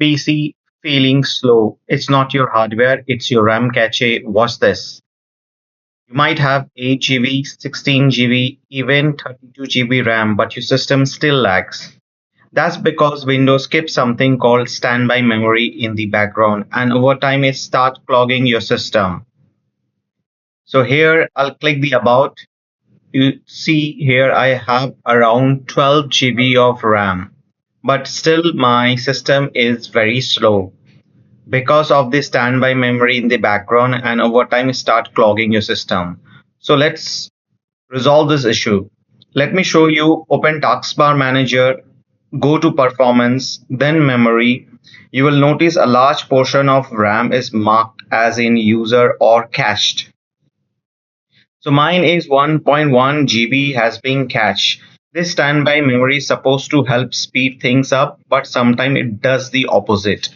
PC feeling slow. It's not your hardware, it's your RAM cache. Watch this. You might have 8 GB, 16 GB, even 32 GB RAM, but your system still lags. That's because Windows keeps something called standby memory in the background, and over time it starts clogging your system. So here I'll click the about. You see here I have around 12 GB of RAM, but still my system is very slow because of the standby memory in the background, and over time start clogging your system. So let's resolve this issue. Let me show you. Open Taskbar Manager, go to Performance, then Memory. You will notice a large portion of RAM is marked as in user or cached. So mine is 1.1 GB has been cached. This standby memory is supposed to help speed things up, but sometimes it does the opposite.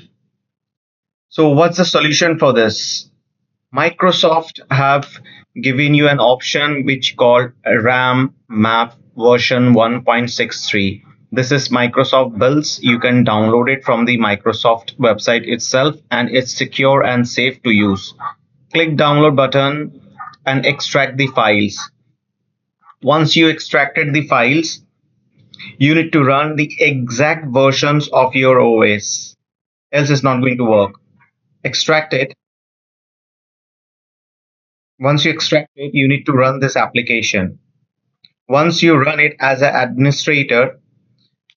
So what's the solution for this? Microsoft have given you an option which called RAM map version 1.63. This is Microsoft builds. You can download it from the Microsoft website itself, and it's secure and safe to use. Click download button and extract the files. Once you extracted the files, you need to run the exact versions of your OS, else it's not going to work. Extract it. Once you extract it, you need to run this application. Once you run it as an administrator,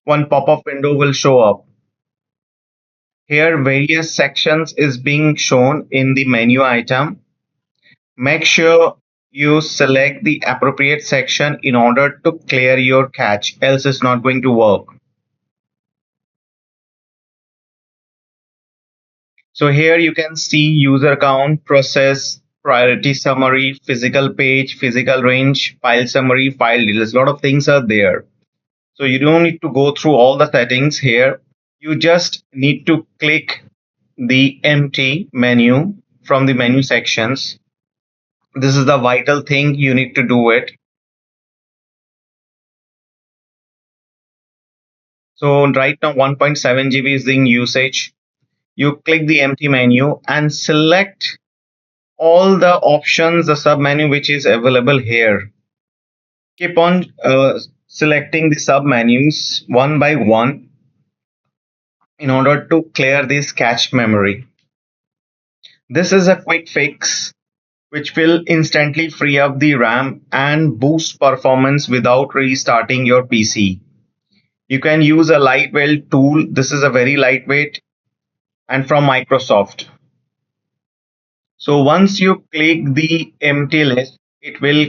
one pop-up window will show up. Here, various sections is being shown in the menu item. Make sure you select the appropriate section in order to clear your cache, else it's not going to work. So here you can see user count, process, priority summary, physical page, physical range, file summary, file details. A lot of things are there. So you don't need to go through all the settings here. You just need to click the empty menu from the menu sections. This is the vital thing, you need to do it. So right now 1.7 GB is in usage. You click the empty menu and select all the options, the sub menu which is available here. Keep on selecting the sub menus one by one in order to clear this cache memory. This is a quick fix which will instantly free up the RAM and boost performance without restarting your PC. You can use a lightweight tool. This is a very lightweight and from Microsoft. So once you click the empty list, it will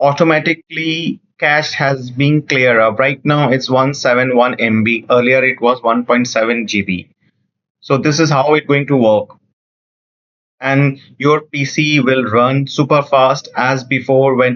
automatically cache has been clear up. Right now it's 171 MB. Earlier it was 1.7 GB. So this is how it's going to work. And your PC will run super fast as before when